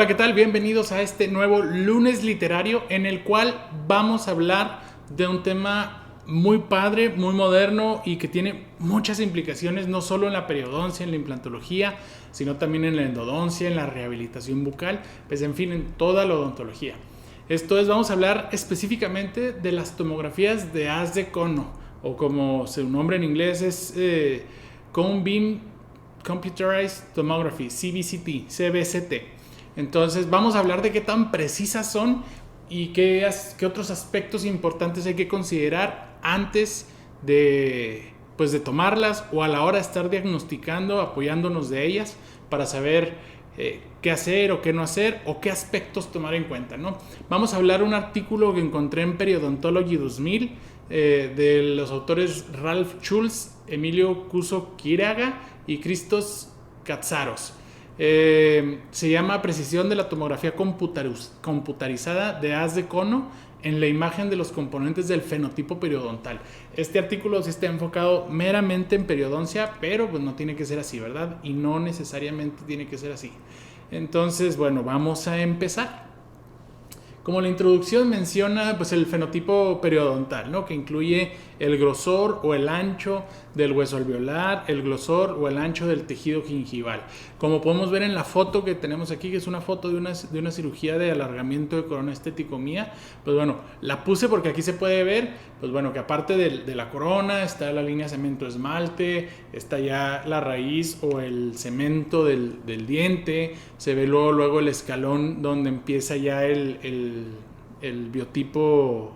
Hola, ¿qué tal? Bienvenidos a este nuevo lunes literario en el cual vamos a hablar de un tema muy padre, muy moderno y que tiene muchas implicaciones no solo en la periodoncia, en la implantología, sino también en la endodoncia, en la rehabilitación bucal, pues en fin, en toda la odontología. Esto es, vamos a hablar específicamente de las tomografías de haz de cono, o como su nombre en inglés es Cone Beam Computerized Tomography, CBCT. Entonces vamos a hablar de qué tan precisas son y qué otros aspectos importantes hay que considerar antes de tomarlas o a la hora de estar diagnosticando, apoyándonos de ellas para saber qué hacer o qué no hacer o qué aspectos tomar en cuenta, ¿no? Vamos a hablar de un artículo que encontré en Periodontology 2000 de los autores Ralph Schulz, Emilio Cuso Quiraga y Christos Katsaros. Se llama Precisión de la tomografía computarizada de haz de cono en la imagen de los componentes del fenotipo periodontal. Este artículo sí está enfocado meramente en periodoncia, pero pues no tiene que ser así, ¿verdad? Y no necesariamente tiene que ser así. Entonces, bueno, vamos a empezar. Como la introducción menciona, pues el fenotipo periodontal, ¿no? Que incluye el grosor o el ancho del hueso alveolar, el grosor o el ancho del tejido gingival. Como podemos ver en la foto que tenemos aquí, que es una foto de una cirugía de alargamiento de corona estético mía, pues bueno, la puse porque aquí se puede ver, pues bueno, que aparte de la corona está la línea cemento-esmalte, está ya la raíz o el cemento del diente, se ve luego el escalón donde empieza ya el biotipo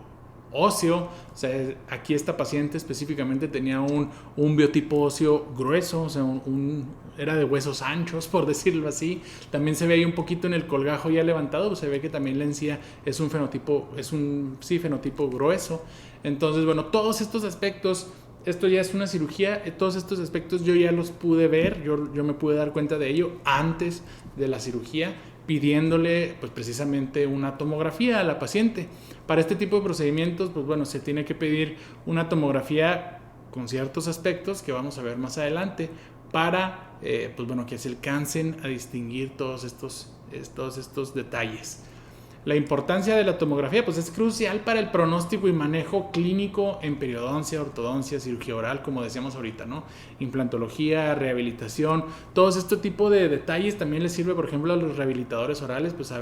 óseo. O sea, aquí esta paciente específicamente tenía un biotipo óseo grueso, o sea, era de huesos anchos, por decirlo así. También se ve ahí un poquito en el colgajo ya levantado, pues se ve que también la encía es un fenotipo grueso. Entonces, bueno, todos estos aspectos, esto ya es una cirugía, todos estos aspectos yo ya los pude ver, yo me pude dar cuenta de ello antes de la cirugía, pidiéndole pues precisamente una tomografía a la paciente. Para este tipo de procedimientos, pues bueno, se tiene que pedir una tomografía con ciertos aspectos que vamos a ver más adelante para pues bueno, que se alcancen a distinguir todos estos detalles. La importancia de la tomografía pues es crucial para el pronóstico y manejo clínico en periodoncia, ortodoncia, cirugía oral, como decíamos ahorita, ¿no? Implantología, rehabilitación, todo este tipo de detalles también les sirve, por ejemplo, a los rehabilitadores orales, pues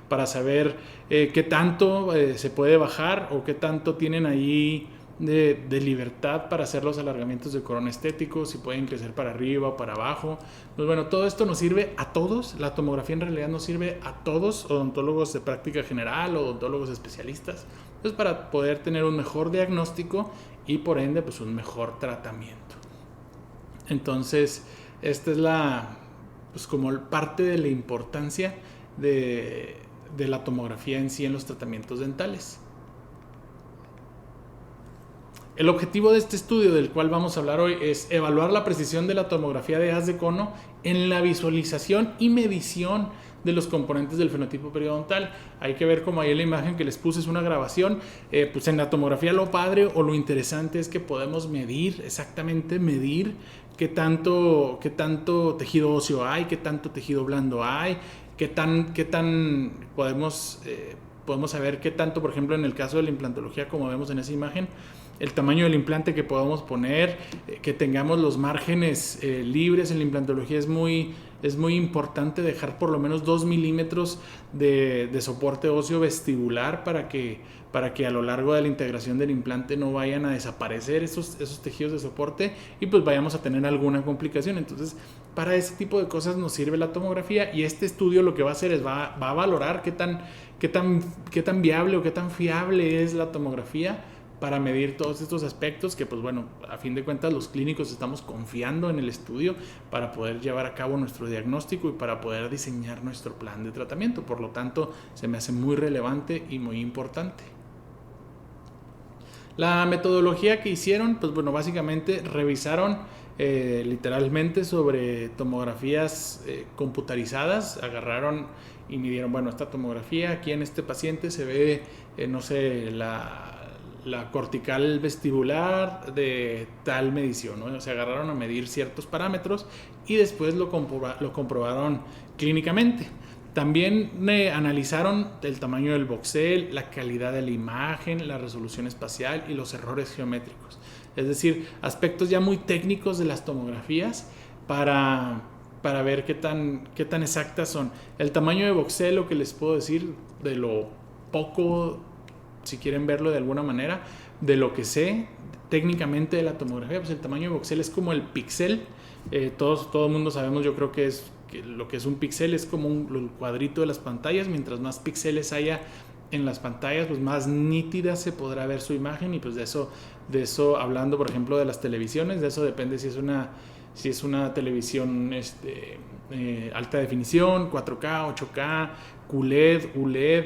para saber qué tanto se puede bajar o qué tanto tienen ahí de libertad para hacer los alargamientos de corona estético, si pueden crecer para arriba o para abajo. Pues bueno, todo esto nos sirve a todos. La tomografía en realidad nos sirve a todos, odontólogos de práctica general, odontólogos especialistas, pues para poder tener un mejor diagnóstico y por ende pues un mejor tratamiento. Entonces, esta es pues como parte de la importancia de la tomografía en sí en los tratamientos dentales. El objetivo de este estudio del cual vamos a hablar hoy es evaluar la precisión de la tomografía de haz de cono en la visualización y medición de los componentes del fenotipo periodontal. Hay que ver como ahí en la imagen que les puse es una grabación. Pues en la tomografía lo padre o lo interesante es que podemos medir qué tanto tejido óseo hay, qué tanto tejido blando hay, qué tan podemos saber qué tanto, por ejemplo, en el caso de la implantología, como vemos en esa imagen, el tamaño del implante que podamos poner, que tengamos los márgenes libres. En la implantología es muy importante dejar por lo menos 2 milímetros de soporte óseo vestibular para que a lo largo de la integración del implante no vayan a desaparecer esos tejidos de soporte y pues vayamos a tener alguna complicación. Entonces, para ese tipo de cosas nos sirve la tomografía, y este estudio lo que va a hacer es va a valorar qué tan viable o qué tan fiable es la tomografía para medir todos estos aspectos que, pues bueno, a fin de cuentas los clínicos estamos confiando en el estudio para poder llevar a cabo nuestro diagnóstico y para poder diseñar nuestro plan de tratamiento. Por lo tanto, se me hace muy relevante y muy importante. La metodología que hicieron, pues bueno, básicamente revisaron literalmente sobre tomografías computarizadas. Agarraron y midieron, bueno, esta tomografía aquí en este paciente se ve, la cortical vestibular de tal medición, ¿no? O sea, agarraron a medir ciertos parámetros y después lo comprobaron clínicamente. También analizaron el tamaño del voxel, la calidad de la imagen, la resolución espacial y los errores geométricos. Es decir, aspectos ya muy técnicos de las tomografías para ver qué tan exactas son. El tamaño de voxel, lo que les puedo decir de lo poco, si quieren verlo de alguna manera, de lo que sé técnicamente de la tomografía, pues el tamaño de voxel es como el píxel. Todo el mundo sabemos, yo creo que lo que es un píxel es como el cuadrito de las pantallas. Mientras más píxeles haya en las pantallas, pues más nítida se podrá ver su imagen. Y pues de eso hablando, por ejemplo, de las televisiones, de eso depende si es una televisión alta definición, 4K, 8K, QLED, ULED,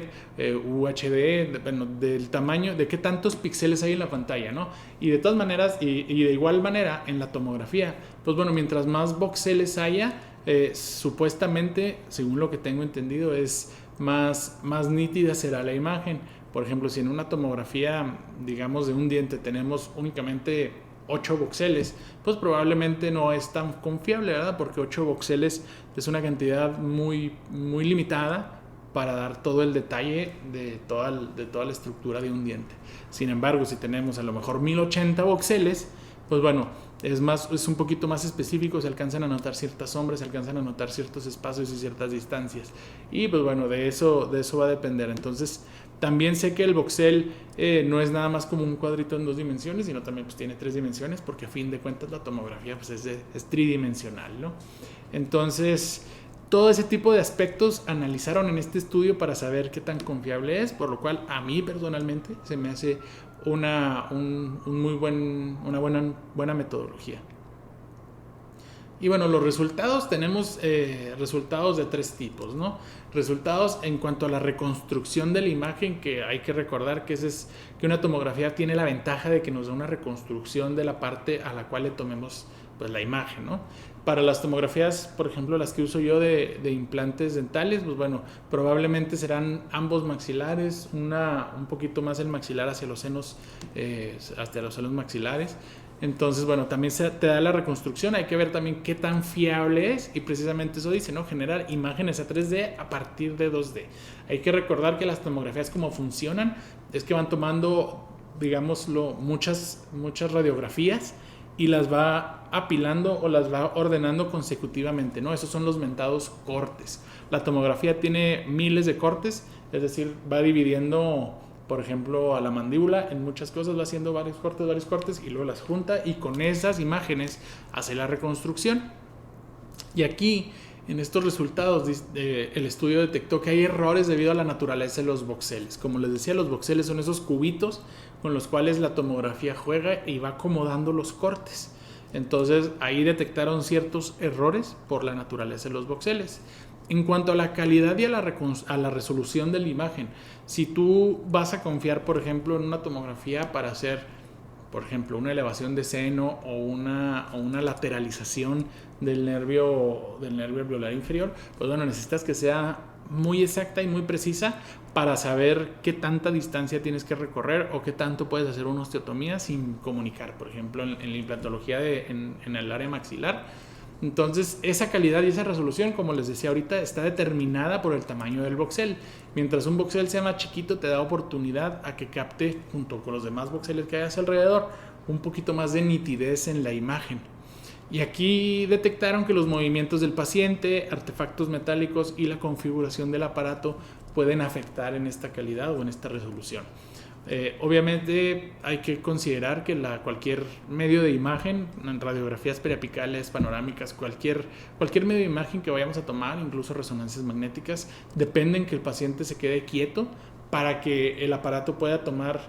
UHD, bueno, del tamaño, de qué tantos píxeles hay en la pantalla, ¿no? Y de todas maneras, y de igual manera, en la tomografía, pues bueno, mientras más voxeles haya, supuestamente, según lo que tengo entendido, es más nítida será la imagen. Por ejemplo, si en una tomografía, digamos, de un diente tenemos únicamente 8 voxeles, pues probablemente no es tan confiable, ¿verdad? Porque 8 voxeles es una cantidad muy, muy limitada para dar todo el detalle de toda la estructura de un diente. Sin embargo, si tenemos a lo mejor 1080 voxeles, pues bueno, es un poquito más específico, se alcanzan a notar ciertas sombras, se alcanzan a notar ciertos espacios y ciertas distancias. Y pues bueno, de eso va a depender. Entonces, también sé que el voxel no es nada más como un cuadrito en 2 dimensiones, sino también pues tiene 3 dimensiones, porque a fin de cuentas la tomografía pues es tridimensional, ¿no? Entonces, todo ese tipo de aspectos analizaron en este estudio para saber qué tan confiable es, por lo cual a mí personalmente se me hace una buena metodología. Y bueno, los resultados, tenemos resultados de 3 tipos, ¿no? Resultados en cuanto a la reconstrucción de la imagen, que hay que recordar que que una tomografía tiene la ventaja de que nos da una reconstrucción de la parte a la cual le tomemos pues la imagen, ¿no? Para las tomografías, por ejemplo, las que uso yo de implantes dentales, pues bueno, probablemente serán ambos maxilares, un poquito más el maxilar hacia los senos maxilares. Entonces, bueno, también te da la reconstrucción. Hay que ver también qué tan fiable es, y precisamente eso dice, ¿no? Generar imágenes a 3D a partir de 2D. Hay que recordar que las tomografías, como funcionan, es que van tomando, digámoslo, muchas radiografías y las va apilando o las va ordenando consecutivamente, ¿no? Esos son los mentados cortes. La tomografía tiene miles de cortes, es decir, va dividiendo, por ejemplo, a la mandíbula en muchas cosas, va haciendo varios cortes y luego las junta, y con esas imágenes hace la reconstrucción. Y aquí, en estos resultados, el estudio detectó que hay errores debido a la naturaleza de los voxeles. Como les decía, los voxeles son esos cubitos con los cuales la tomografía juega y va acomodando los cortes. Entonces, ahí detectaron ciertos errores por la naturaleza de los voxeles. En cuanto a la calidad y a la resolución de la imagen, si tú vas a confiar, por ejemplo, en una tomografía para hacer, por ejemplo, una elevación de seno o una lateralización del nervio alveolar inferior, pues bueno, necesitas que sea muy exacta y muy precisa para saber qué tanta distancia tienes que recorrer o qué tanto puedes hacer una osteotomía sin comunicar, por ejemplo, en la implantología en el área maxilar. Entonces, esa calidad y esa resolución, como les decía ahorita, está determinada por el tamaño del voxel. Mientras un voxel sea más chiquito, te da oportunidad a que capte, junto con los demás voxeles que hay a su alrededor, un poquito más de nitidez en la imagen. Y aquí detectaron que los movimientos del paciente, artefactos metálicos y la configuración del aparato pueden afectar en esta calidad o en esta resolución. Obviamente hay que considerar que cualquier medio de imagen, radiografías periapicales, panorámicas, cualquier medio de imagen que vayamos a tomar, incluso resonancias magnéticas, dependen que el paciente se quede quieto para que el aparato pueda tomar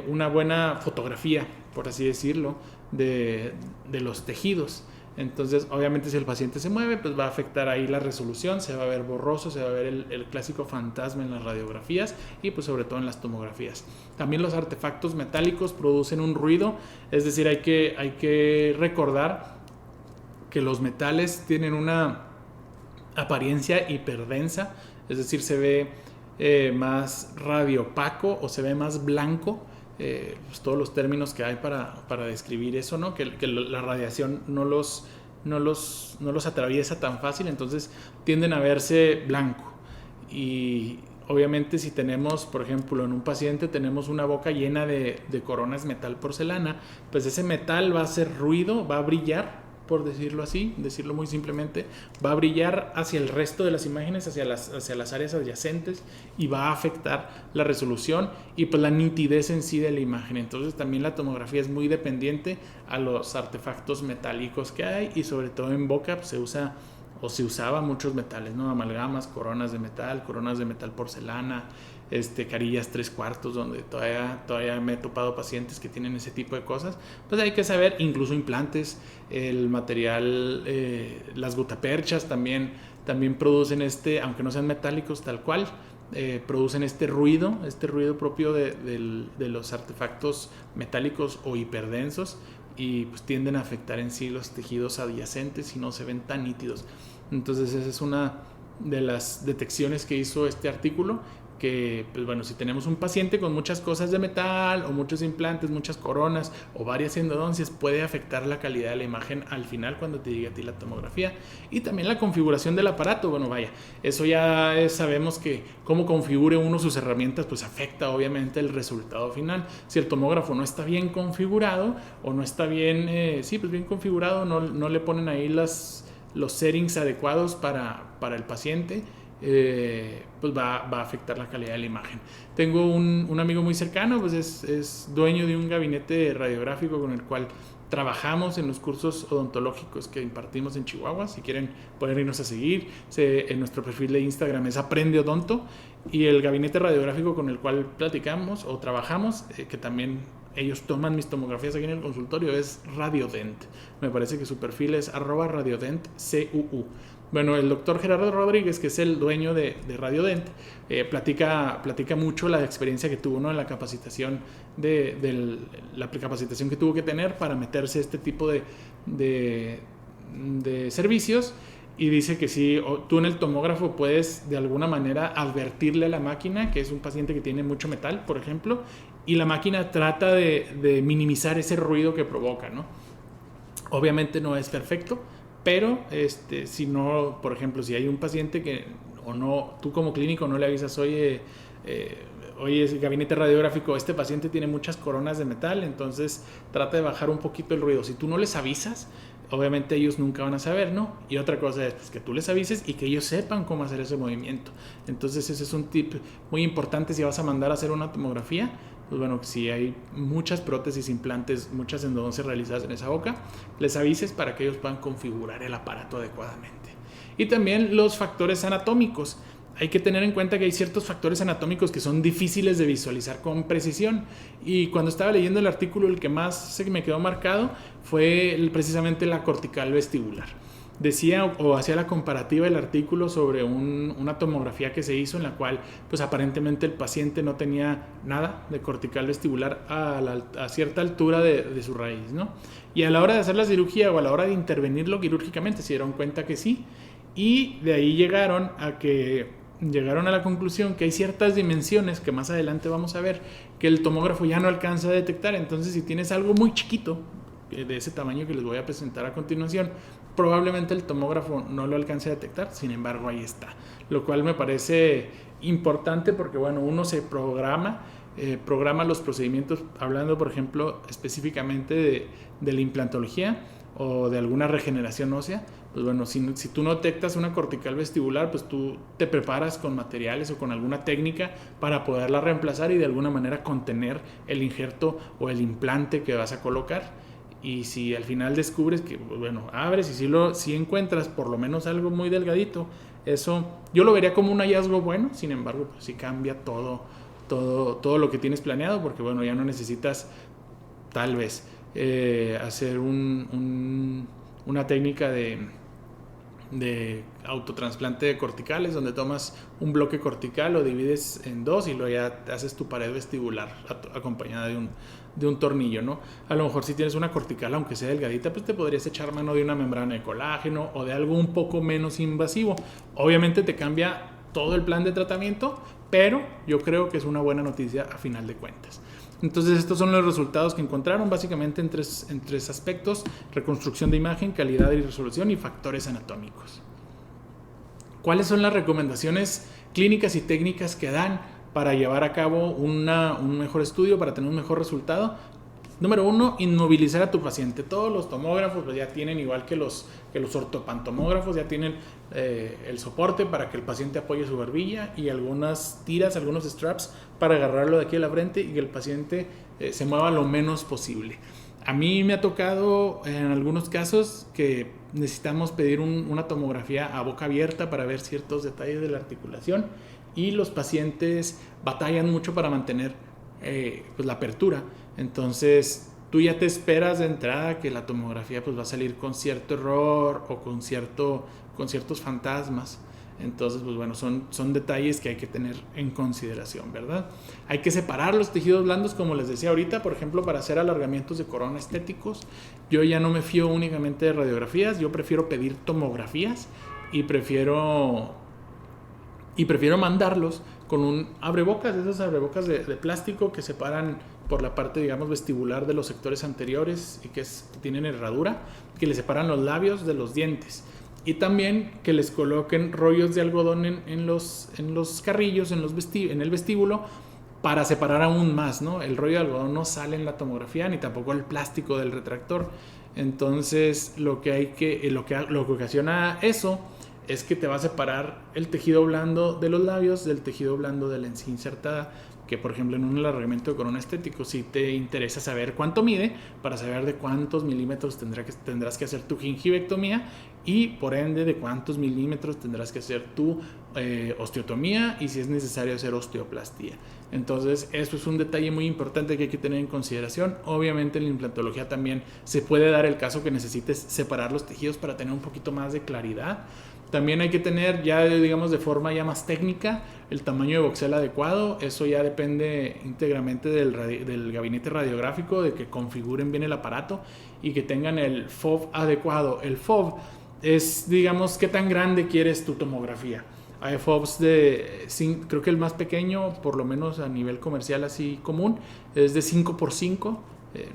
una buena fotografía, por así decirlo, de los tejidos. Entonces, obviamente, si el paciente se mueve, pues va a afectar ahí la resolución, se va a ver borroso, se va a ver el clásico fantasma en las radiografías y pues sobre todo en las tomografías. También los artefactos metálicos producen un ruido, es decir, hay que recordar que los metales tienen una apariencia hiperdensa, es decir, se ve más radiopaco o se ve más blanco. Pues todos los términos que hay para describir eso, ¿no? Que la radiación no los atraviesa tan fácil, entonces tienden a verse blanco. Y obviamente si tenemos, por ejemplo, en un paciente tenemos una boca llena de coronas metal porcelana, pues ese metal va a hacer ruido, va a brillar, por decirlo así, decirlo muy simplemente, va a brillar hacia el resto de las imágenes, hacia las áreas adyacentes, y va a afectar la resolución y pues la nitidez en sí de la imagen. Entonces también la tomografía es muy dependiente a los artefactos metálicos que hay, y sobre todo en boca pues, se usaba muchos metales, ¿no? Amalgamas, coronas de metal porcelana, carillas 3/4, donde todavía me he topado pacientes que tienen ese tipo de cosas. Pues hay que saber, incluso implantes, el material, las gutaperchas también producen aunque no sean metálicos tal cual, producen este ruido propio de los artefactos metálicos o hiperdensos, y pues tienden a afectar en sí los tejidos adyacentes y no se ven tan nítidos. Entonces esa es una de las detecciones que hizo este artículo, que pues bueno, si tenemos un paciente con muchas cosas de metal o muchos implantes, muchas coronas o varias endodoncias, puede afectar la calidad de la imagen al final cuando te llegue a ti la tomografía. Y también la configuración del aparato, bueno, vaya, eso ya sabemos que cómo configure uno sus herramientas pues afecta obviamente el resultado final. Si el tomógrafo no está bien configurado o no está bien, bien configurado, no le ponen ahí los settings adecuados para el paciente, pues va a afectar la calidad de la imagen. Tengo un amigo muy cercano, pues es dueño de un gabinete radiográfico con el cual trabajamos en los cursos odontológicos que impartimos en Chihuahua. Si quieren pueden irnos a seguir, en nuestro perfil de Instagram es Aprende Odonto, y el gabinete radiográfico con el cual platicamos o trabajamos, que también ellos toman mis tomografías aquí en el consultorio, es Radiodent. Me parece que su perfil es @RadioDentCUU. Bueno, el doctor Gerardo Rodríguez, que es el dueño de Radiodent, platica mucho la experiencia que tuvo, ¿no? En la capacitación la capacitación que tuvo que tener para meterse a este tipo de servicios, y dice que sí, tú en el tomógrafo puedes de alguna manera advertirle a la máquina que es un paciente que tiene mucho metal, por ejemplo, y la máquina trata de minimizar ese ruido que provoca, ¿no? Obviamente no es perfecto, pero si no, por ejemplo, si hay un paciente que o no, tú como clínico no le avisas, oye, es gabinete radiográfico, este paciente tiene muchas coronas de metal, entonces trata de bajar un poquito el ruido. Si tú no les avisas, obviamente ellos nunca van a saber, ¿no? Y otra cosa es pues, que tú les avises y que ellos sepan cómo hacer ese movimiento. Entonces ese es un tip muy importante si vas a mandar a hacer una tomografía. Pues bueno, si hay muchas prótesis, implantes, muchas endodoncias realizadas en esa boca, les avises para que ellos puedan configurar el aparato adecuadamente. Y también los factores anatómicos. Hay que tener en cuenta que hay ciertos factores anatómicos que son difíciles de visualizar con precisión, y cuando estaba leyendo el artículo el que más se me quedó marcado fue precisamente la cortical vestibular. Decía o hacía la comparativa el artículo sobre una tomografía que se hizo en la cual pues aparentemente el paciente no tenía nada de cortical vestibular a cierta altura de su raíz, ¿no? Y a la hora de hacer la cirugía o a la hora de intervenirlo quirúrgicamente se dieron cuenta que sí, y de ahí llegaron a la conclusión que hay ciertas dimensiones que más adelante vamos a ver que el tomógrafo ya no alcanza a detectar. Entonces si tienes algo muy chiquito de ese tamaño que les voy a presentar a continuación, probablemente el tomógrafo no lo alcance a detectar, sin embargo ahí está, lo cual me parece importante porque bueno, uno se programa los procedimientos, hablando por ejemplo específicamente de la implantología o de alguna regeneración ósea. Pues bueno, si tú no detectas una cortical vestibular, pues tú te preparas con materiales o con alguna técnica para poderla reemplazar y de alguna manera contener el injerto o el implante que vas a colocar. Y si al final descubres que, bueno, abres y si encuentras por lo menos algo muy delgadito, eso yo lo vería como un hallazgo bueno. Sin embargo, pues sí cambia todo lo que tienes planeado, porque bueno, ya no necesitas tal vez hacer una técnica de autotransplante de corticales, donde tomas un bloque cortical, lo divides en dos y luego ya haces tu pared vestibular acompañada de un tornillo, ¿no? A lo mejor si tienes una cortical, aunque sea delgadita, pues te podrías echar mano de una membrana de colágeno o de algo un poco menos invasivo. Obviamente te cambia todo el plan de tratamiento, pero yo creo que es una buena noticia a final de cuentas. Entonces estos son los resultados que encontraron básicamente en tres aspectos: reconstrucción de imagen, calidad y resolución y factores anatómicos. ¿Cuáles son las recomendaciones clínicas y técnicas que dan para llevar a cabo un mejor estudio, para tener un mejor resultado. Número 1, inmovilizar a tu paciente. Todos los tomógrafos pues, ya tienen, igual que los ortopantomógrafos, ya tienen el soporte para que el paciente apoye su barbilla y algunas tiras, algunos straps para agarrarlo de aquí a la frente y que el paciente se mueva lo menos posible. A mí me ha tocado en algunos casos que necesitamos pedir una tomografía a boca abierta para ver ciertos detalles de la articulación y los pacientes batallan mucho para mantener pues la apertura. Entonces tú ya te esperas de entrada que la tomografía pues va a salir con cierto error o con ciertos fantasmas. Entonces pues bueno, son detalles que hay que tener en consideración, ¿verdad? Hay que separar los tejidos blandos, como les decía ahorita, por ejemplo, para hacer alargamientos de corona estéticos. Yo ya no me fío únicamente de radiografías, yo prefiero pedir tomografías y prefiero mandarlos con un abrebocas, esos abrebocas de plástico que separan por la parte, digamos, vestibular de los sectores anteriores y que tienen herradura, que le separan los labios de los dientes. Y también que les coloquen rollos de algodón en los carrillos, en el vestíbulo, para separar aún más, ¿no? El rollo de algodón no sale en la tomografía, ni tampoco el plástico del retractor. Entonces, lo que ocasiona eso es que te va a separar el tejido blando de los labios del tejido blando de la encía insertada, que por ejemplo en un alargamiento de corona estético si te interesa saber cuánto mide para saber de cuántos milímetros tendrás que hacer tu gingivectomía y por ende de cuántos milímetros tendrás que hacer tu osteotomía y si es necesario hacer osteoplastía. Entonces eso es un detalle muy importante que hay que tener en consideración. Obviamente en la implantología también se puede dar el caso que necesites separar los tejidos para tener un poquito más de claridad. También hay que tener ya, digamos, de forma ya más técnica, el tamaño de voxel adecuado. Eso ya depende íntegramente del gabinete radiográfico, de que configuren bien el aparato y que tengan el FOV adecuado. El FOV es, digamos, qué tan grande quieres tu tomografía. Hay FOVs creo que el más pequeño, por lo menos a nivel comercial así común, es de 5x5.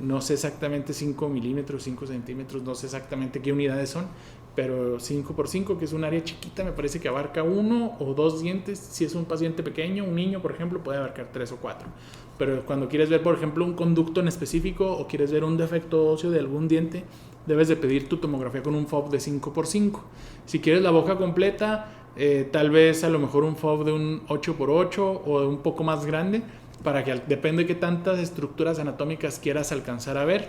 No sé exactamente 5 milímetros, 5 centímetros, no sé exactamente qué unidades son, pero 5x5, que es un área chiquita, me parece que abarca 1 o 2 dientes. Si es un paciente pequeño, un niño, por ejemplo, puede abarcar 3 o 4. Pero cuando quieres ver, por ejemplo, un conducto en específico o quieres ver un defecto óseo de algún diente, debes de pedir tu tomografía con un FOV de 5x5. Si quieres la boca completa, tal vez a lo mejor un FOV de un 8x8 o de un poco más grande, para que depende de qué tantas estructuras anatómicas quieras alcanzar a ver.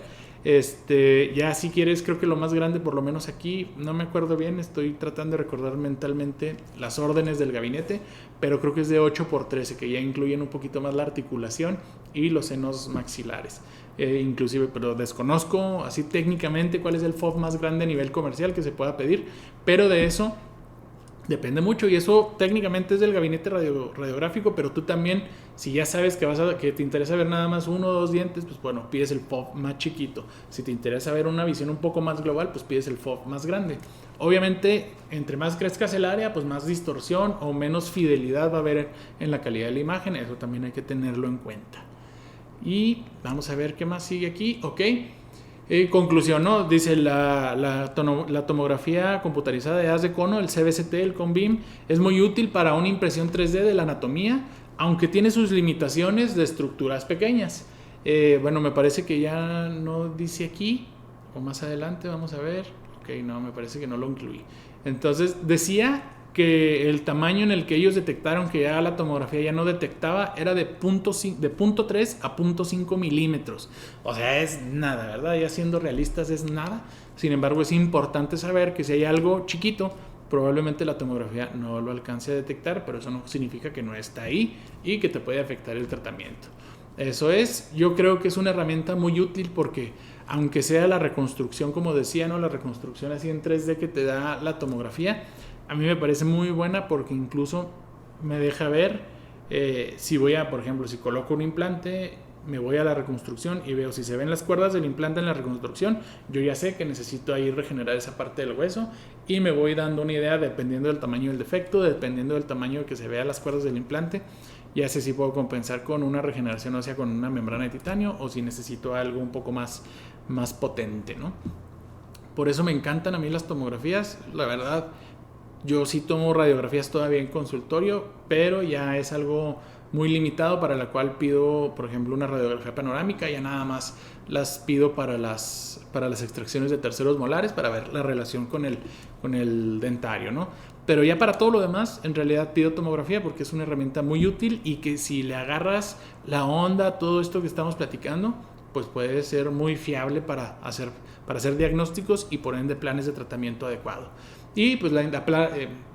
Ya si quieres, creo que lo más grande, por lo menos aquí, no me acuerdo bien, estoy tratando de recordar mentalmente las órdenes del gabinete, pero creo que es de 8x13, que ya incluyen un poquito más la articulación y los senos maxilares. Inclusive, pero desconozco así técnicamente cuál es el FOV más grande a nivel comercial que se pueda pedir, pero de eso depende mucho y eso técnicamente es del gabinete radiográfico, pero tú también, si ya sabes que te interesa ver nada más 1 o 2 dientes, pues bueno, pides el FOV más chiquito. Si te interesa ver una visión un poco más global, pues pides el FOV más grande. Obviamente, entre más crezcas el área, pues más distorsión o menos fidelidad va a haber en la calidad de la imagen. Eso también hay que tenerlo en cuenta. Y vamos a ver qué más sigue aquí. Ok. Conclusión, ¿no? Dice la tomografía computarizada de haz de cono, el CBCT, el CONBEAM, es muy útil para una impresión 3D de la anatomía, aunque tiene sus limitaciones de estructuras pequeñas. Bueno, me parece que ya no dice aquí, o más adelante, vamos a ver. Ok, no, me parece que no lo incluí. Entonces, decía que el tamaño en el que ellos detectaron que ya la tomografía ya no detectaba era de 0.3 a 0.5 milímetros. O sea, es nada, ¿verdad? Ya siendo realistas es nada. Sin embargo, es importante saber que si hay algo chiquito, probablemente la tomografía no lo alcance a detectar, pero eso no significa que no está ahí y que te puede afectar el tratamiento. Eso es, yo creo que es una herramienta muy útil porque aunque sea la reconstrucción, como decía, ¿no? La reconstrucción así en 3D que te da la tomografía, a mí me parece muy buena porque incluso me deja ver si voy a, por ejemplo, si coloco un implante, me voy a la reconstrucción y veo si se ven las cuerdas del implante en la reconstrucción, yo ya sé que necesito ahí regenerar esa parte del hueso y me voy dando una idea dependiendo del tamaño del defecto, dependiendo del tamaño que se vea las cuerdas del implante. Ya sé si puedo compensar con una regeneración ósea con una membrana de titanio o si necesito algo un poco más potente, ¿no? Por eso me encantan a mí las tomografías, la verdad. Yo sí tomo radiografías todavía en consultorio, pero ya es algo muy limitado, para la cual pido, por ejemplo, una radiografía panorámica. Ya nada más las pido para las extracciones de terceros molares, para ver la relación con el dentario, ¿no? Pero ya para todo lo demás, en realidad pido tomografía, porque es una herramienta muy útil y que si le agarras la onda, todo esto que estamos platicando, pues puede ser muy fiable para hacer diagnósticos y por ende planes de tratamiento adecuado. Y pues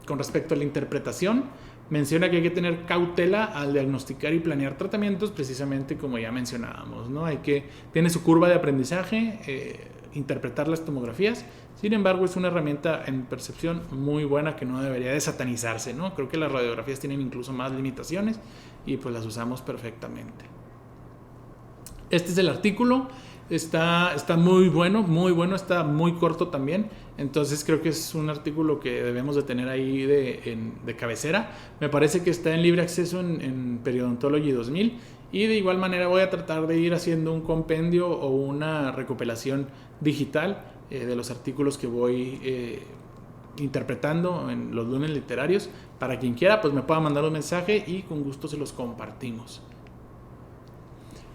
con respecto a la interpretación, menciona que hay que tener cautela al diagnosticar y planear tratamientos, precisamente como ya mencionábamos, ¿no? Tiene su curva de aprendizaje, interpretar las tomografías. Sin embargo, es una herramienta en percepción muy buena que no debería de satanizarse, ¿no? Creo que las radiografías tienen incluso más limitaciones y pues las usamos perfectamente. Este es el artículo. Está muy bueno, está muy corto también. Entonces creo que es un artículo que debemos de tener ahí de cabecera. Me parece que está en libre acceso en Periodontology 2000. Y de igual manera voy a tratar de ir haciendo un compendio o una recopilación digital de los artículos que voy interpretando en los lunes literarios. Para quien quiera, pues me pueda mandar un mensaje y con gusto se los compartimos.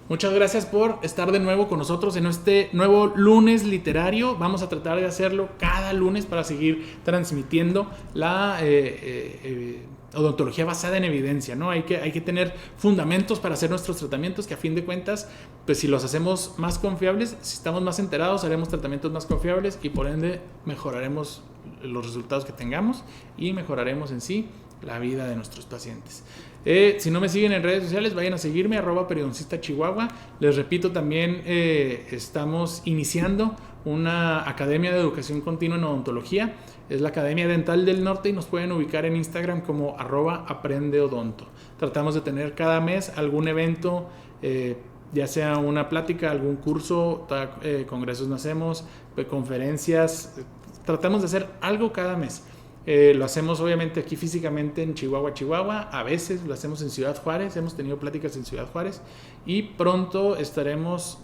Muchas gracias por estar de nuevo con nosotros en este nuevo lunes literario. Vamos a tratar de hacerlo cada lunes para seguir transmitiendo la odontología basada en evidencia, ¿no? Hay que tener fundamentos para hacer nuestros tratamientos, que a fin de cuentas, pues si los hacemos más confiables, si estamos más enterados, haremos tratamientos más confiables y por ende mejoraremos los resultados que tengamos y mejoraremos en sí la vida de nuestros pacientes. Si no me siguen en redes sociales, vayan a seguirme, @periodoncistachihuahua. Les repito, también estamos iniciando una academia de educación continua en odontología. Es la Academia Dental del Norte y nos pueden ubicar en Instagram como @aprendeodonto. Tratamos de tener cada mes algún evento, ya sea una plática, algún curso, congresos no hacemos, conferencias. Tratamos de hacer algo cada mes. Lo hacemos obviamente aquí físicamente en Chihuahua. A veces lo hacemos en Ciudad Juárez. Hemos tenido pláticas en Ciudad Juárez. Y pronto estaremos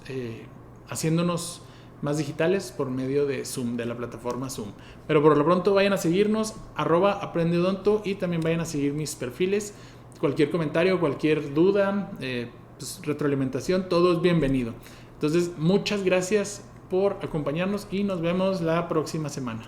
haciéndonos más digitales por medio de Zoom, de la plataforma Zoom. Pero por lo pronto vayan a seguirnos, @aprendeodonto, y también vayan a seguir mis perfiles. Cualquier comentario, cualquier duda, pues, retroalimentación, todo es bienvenido. Entonces, muchas gracias por acompañarnos y nos vemos la próxima semana.